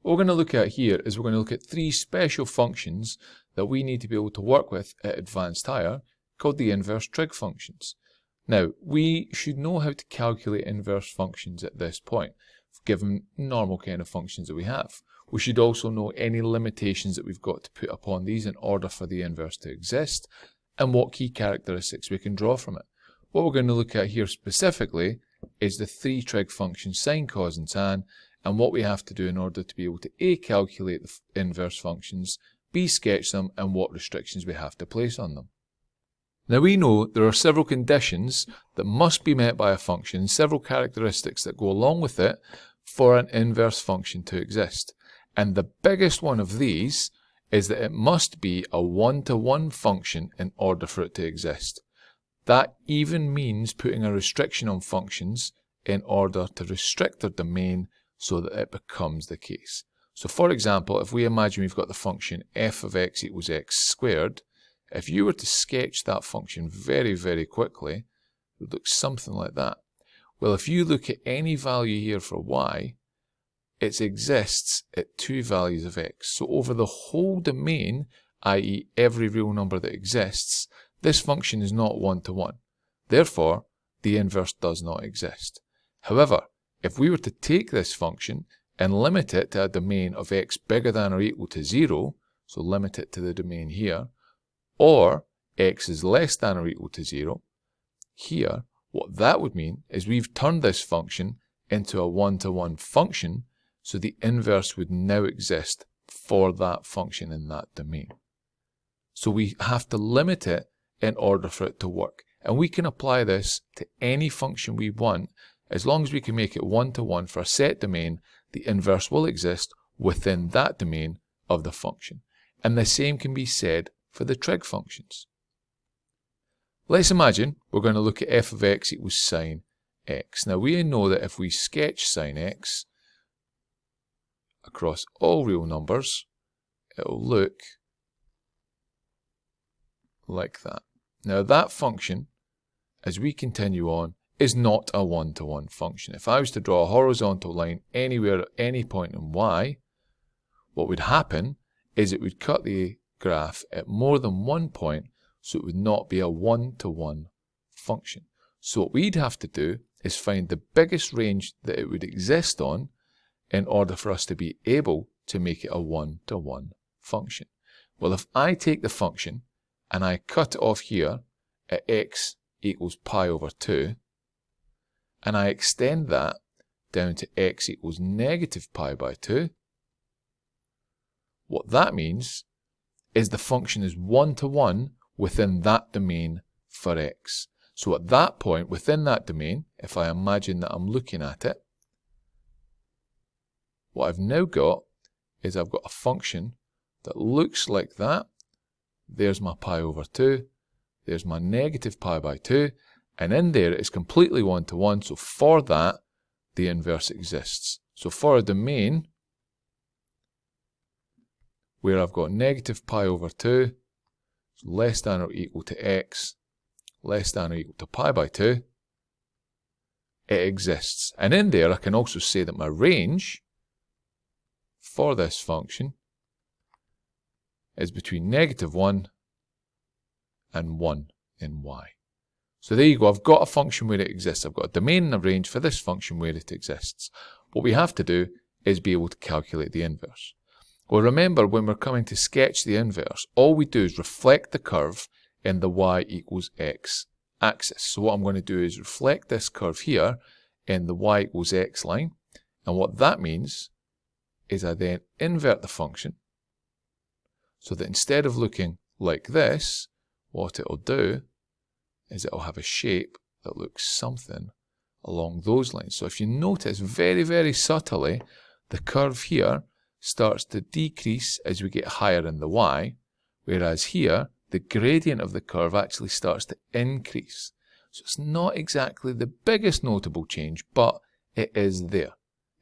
What we're going to look at here is we're going to look at three special functions that we need to be able to work with at advanced higher, called the inverse trig functions. Now, we should know how to calculate inverse functions at this point, given normal kind of functions that we have. We should also know any limitations that we've got to put upon these in order for the inverse to exist, and what key characteristics we can draw from it. What we're going to look at here specifically is the three trig functions sine, cos and tan, and what we have to do in order to be able to A, calculate the inverse functions, B, sketch them, and what restrictions we have to place on them. Now we know there are several conditions that must be met by a function and several characteristics that go along with it for an inverse function to exist. And the biggest one of these is that it must be a one-to-one function in order for it to exist. That even means putting a restriction on functions in order to restrict their domain so that it becomes the case. So for example, if we imagine we've got the function f of x equals x squared, if you were to sketch that function very, very quickly, it would look something like that. Well, if you look at any value here for y, it exists at two values of x. So over the whole domain, i.e. every real number that exists, this function is not one-to-one. Therefore, the inverse does not exist. However, if we were to take this function and limit it to a domain of x bigger than or equal to 0, so limit it to the domain here, or x is less than or equal to 0, here, what that would mean is we've turned this function into a one-to-one function, so the inverse would now exist for that function in that domain. So we have to limit it in order for it to work. And we can apply this to any function we want. As long as we can make it one-to-one for a set domain, the inverse will exist within that domain of the function. And the same can be said for the trig functions. Let's imagine we're going to look at f of x equals sine x. Now we know that if we sketch sine x across all real numbers, it will look like that. Now that function, as we continue on, is not a one-to-one function. If I was to draw a horizontal line anywhere at any point in y, what would happen is it would cut the graph at more than one point, so it would not be a one-to-one function. So what we'd have to do is find the biggest range that it would exist on in order for us to be able to make it a one-to-one function. Well, if I take the function and I cut it off here at x equals pi over 2, and I extend that down to x equals negative pi by 2, what that means is the function is one-to-one within that domain for x. So at that point, within that domain, if I imagine that I'm looking at it, what I've now got is I've got a function that looks like that. There's my pi over 2, there's my negative pi by 2, and in there it's completely one-to-one, so for that, the inverse exists. So for a domain where I've got negative pi over 2, less than or equal to x, less than or equal to pi by 2, it exists. And in there I can also say that my range for this function is between negative 1 and 1 in y. So there you go, I've got a function where it exists. I've got a domain and a range for this function where it exists. What we have to do is be able to calculate the inverse. Well, remember, when we're coming to sketch the inverse, all we do is reflect the curve in the y equals x axis. So what I'm going to do is reflect this curve here in the y equals x line. And what that means is I then invert the function so that instead of looking like this, what it will do is it will have a shape that looks something along those lines. So if you notice very, very subtly, the curve here starts to decrease as we get higher in the y, whereas here, the gradient of the curve actually starts to increase. So it's not exactly the biggest notable change, but it is there.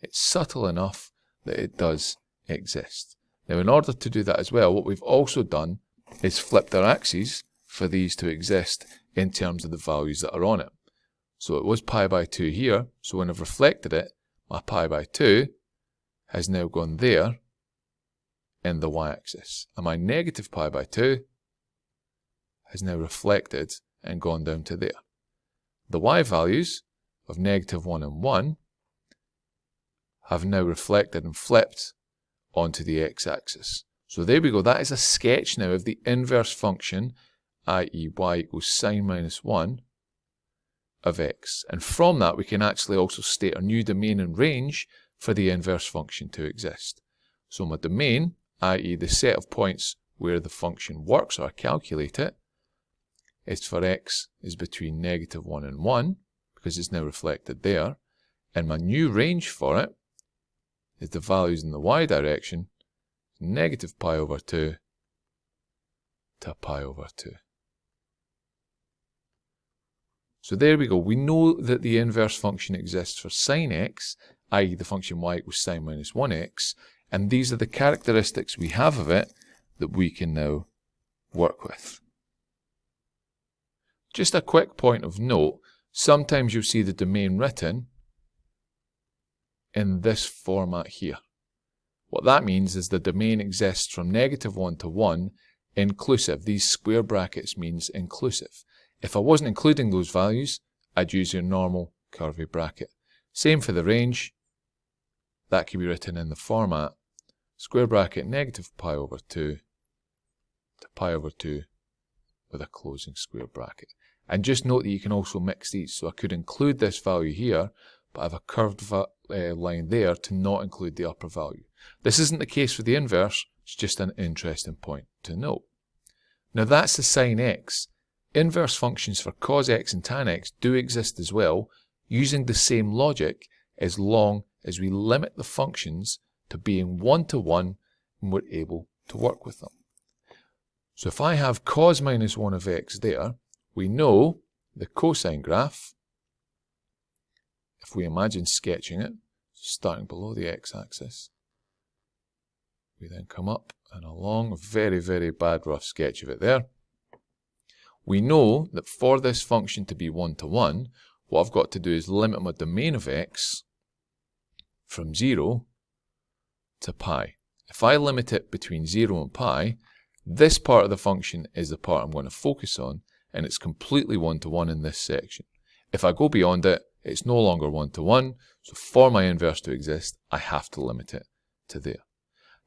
It's subtle enough that it does exist. Now, in order to do that as well, what we've also done is flipped our axes for these to exist in terms of the values that are on it. So it was pi by 2 here, so when I've reflected it, my pi by 2 has now gone there in the y-axis. And my negative pi by 2 has now reflected and gone down to there. The y values of negative 1 and 1 have now reflected and flipped onto the x-axis. So there we go. That is a sketch now of the inverse function, i.e. y equals sine minus 1 of x. And from that we can actually also state a new domain and range for the inverse function to exist. So my domain, i.e. the set of points where the function works or I calculate it, is for x is between negative 1 and 1, because it's now reflected there. And my new range for it is the values in the y direction, negative pi over 2 to pi over 2. So there we go. We know that the inverse function exists for sine x, i.e. the function y equals sine minus 1x, and these are the characteristics we have of it that we can now work with. Just a quick point of note, sometimes you'll see the domain written in this format here. What that means is the domain exists from negative 1 to 1 inclusive. These square brackets means inclusive. If I wasn't including those values, I'd use your normal curvy bracket. Same for the range. That can be written in the format square bracket negative pi over 2 to pi over 2 with a closing square bracket. And just note that you can also mix these. So I could include this value here, but I have a curved line there to not include the upper value. This isn't the case for the inverse, it's just an interesting point to note. Now that's the sine x. Inverse functions for cos x and tan x do exist as well, using the same logic, as long as we limit the functions to being one-to-one and we're able to work with them. So if I have cos minus 1 of x there, we know the cosine graph, if we imagine sketching it, starting below the x-axis, we then come up and along, a very, very bad rough sketch of it there. We know that for this function to be one-to-one, what I've got to do is limit my domain of x from 0 to pi. If I limit it between 0 and pi, this part of the function is the part I'm going to focus on, and it's completely one-to-one in this section. If I go beyond it, it's no longer one-to-one, so for my inverse to exist, I have to limit it to there.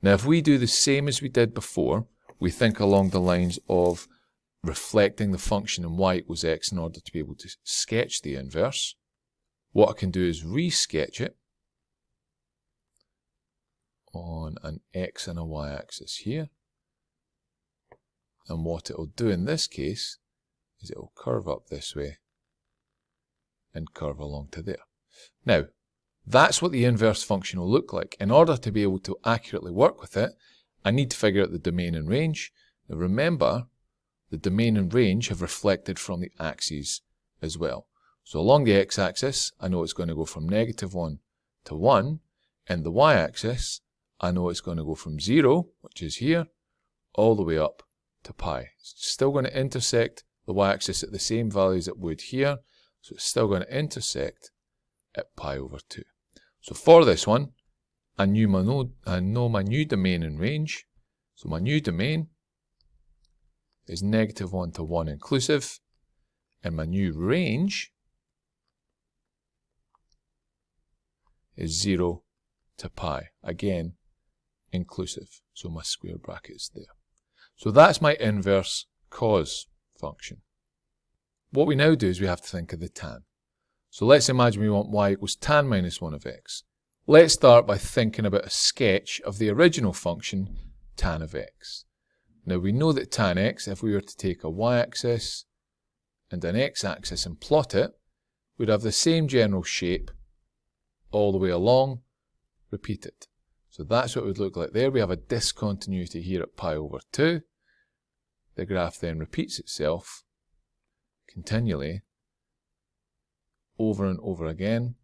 Now if we do the same as we did before, we think along the lines of reflecting the function in y equals x in order to be able to sketch the inverse. What I can do is re-sketch it on an x and a y axis here. And what it will do in this case is it will curve up this way and curve along to there. Now, that's what the inverse function will look like. In order to be able to accurately work with it, I need to figure out the domain and range. Now remember, the domain and range have reflected from the axes as well. So along the x-axis, I know it's going to go from negative 1 to 1, and the y-axis, I know it's going to go from 0, which is here, all the way up to pi. It's still going to intersect the y-axis at the same values it would here, so it's still going to intersect at pi over 2. So for this one, I know my new domain and range. So my new domain is negative 1 to 1 inclusive, and my new range is 0 to pi, again inclusive, so my square bracket's there. So that's my inverse cos function. What we now do is we have to think of the tan. So let's imagine we want y equals tan minus 1 of x. Let's start by thinking about a sketch of the original function tan of x. Now we know that tan x, if we were to take a y-axis and an x-axis and plot it, we'd have the same general shape all the way along, repeated. So that's what it would look like there. We have a discontinuity here at pi over 2. The graph then repeats itself continually over and over again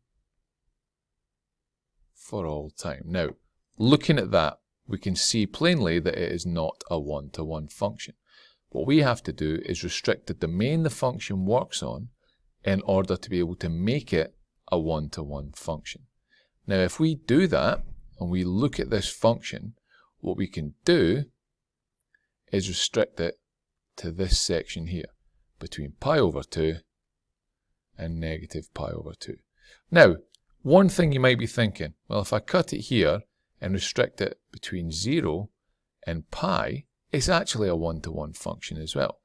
for all time. Now, looking at that, we can see plainly that it is not a one-to-one function. What we have to do is restrict the domain the function works on in order to be able to make it a one-to-one function. Now, if we do that, and we look at this function, what we can do is restrict it to this section here, between pi over 2 and negative pi over 2. Now, one thing you might be thinking, well, if I cut it here and restrict it between 0 and pi, it's actually a one-to-one function as well.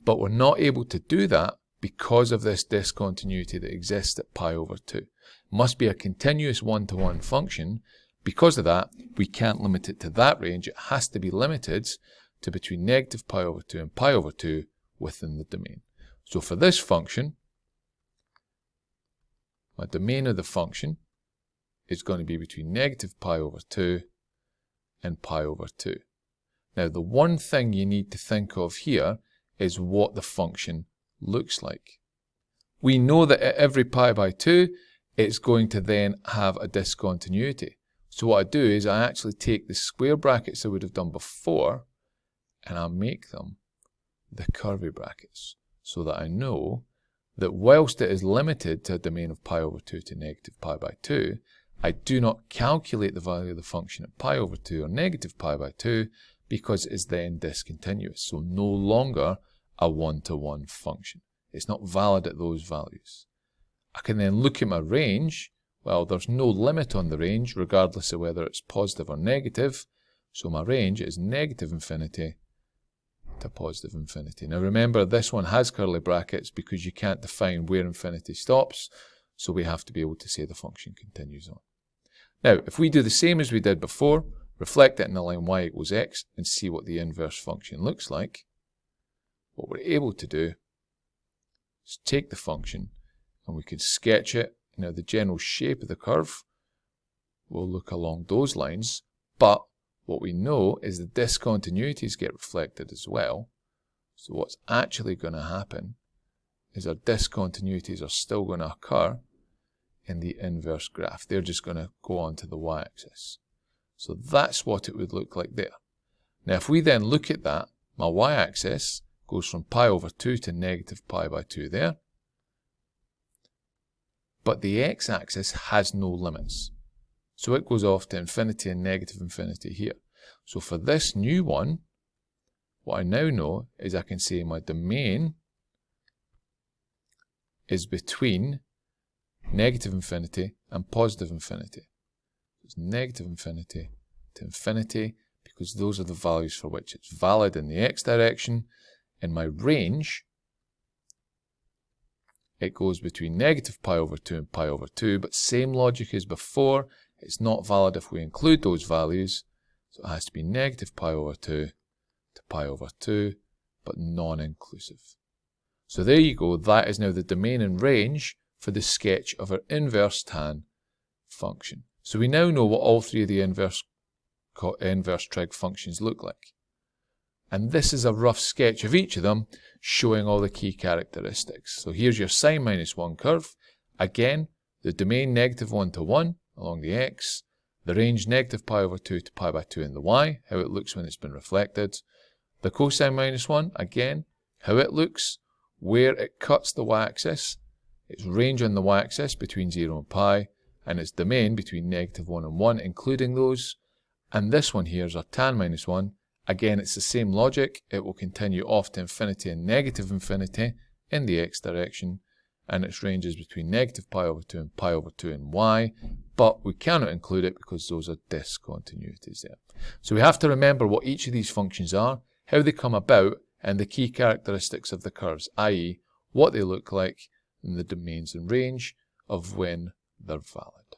But we're not able to do that because of this discontinuity that exists at pi over 2. It must be a continuous one-to-one function. Because of that, we can't limit it to that range. It has to be limited to between negative pi over 2 and pi over 2 within the domain. So for this function, my domain of the function is going to be between negative pi over 2 and pi over 2. Now, the one thing you need to think of here is what the function looks like. We know that at every pi by 2, it's going to then have a discontinuity. So what I do is I actually take the square brackets I would have done before and I make them the curvy brackets so that I know that whilst it is limited to a domain of pi over 2 to negative pi by 2, I do not calculate the value of the function at pi over 2 or negative pi by 2 because it is then discontinuous, so no longer a one-to-one function. It's not valid at those values. I can then look at my range. Well, there's no limit on the range regardless of whether it's positive or negative, so my range is negative infinity to positive infinity. Now remember, this one has curly brackets because you can't define where infinity stops, so we have to be able to say the function continues on. Now, if we do the same as we did before, reflect it in the line y equals x and see what the inverse function looks like, what we're able to do is take the function and we can sketch it. Now the general shape of the curve will look along those lines, but what we know is the discontinuities get reflected as well. So what's actually going to happen is our discontinuities are still going to occur in the inverse graph. They're just going to go onto the y-axis. So that's what it would look like there. Now if we then look at that, my y-axis goes from pi over 2 to negative pi by 2 there. But the x-axis has no limits. So it goes off to infinity and negative infinity here. So for this new one, what I now know is I can say my domain is between negative infinity and positive infinity. It's negative infinity to infinity because those are the values for which it's valid in the x direction. In my range, it goes between negative pi over 2 and pi over 2, but same logic as before. It's not valid if we include those values, so it has to be negative pi over 2 to pi over 2, but non-inclusive. So there you go, that is now the domain and range for the sketch of our inverse tan function. So we now know what all three of the inverse trig functions look like. And this is a rough sketch of each of them, showing all the key characteristics. So here's your sine minus 1 curve. Again, the domain negative 1 to 1 along the x, the range negative pi over 2 to pi by 2 in the y, how it looks when it's been reflected. The cosine minus 1, again, how it looks, where it cuts the y-axis, its range on the y-axis between 0 and pi, and its domain between negative 1 and 1, including those. And this one here is our tan minus 1. Again, it's the same logic. It will continue off to infinity and negative infinity in the x direction, and its range is between negative pi over 2 and pi over 2 in y, but we cannot include it because those are discontinuities there. So we have to remember what each of these functions are, how they come about, and the key characteristics of the curves, i.e. what they look like, and the domains and range of when they're valid.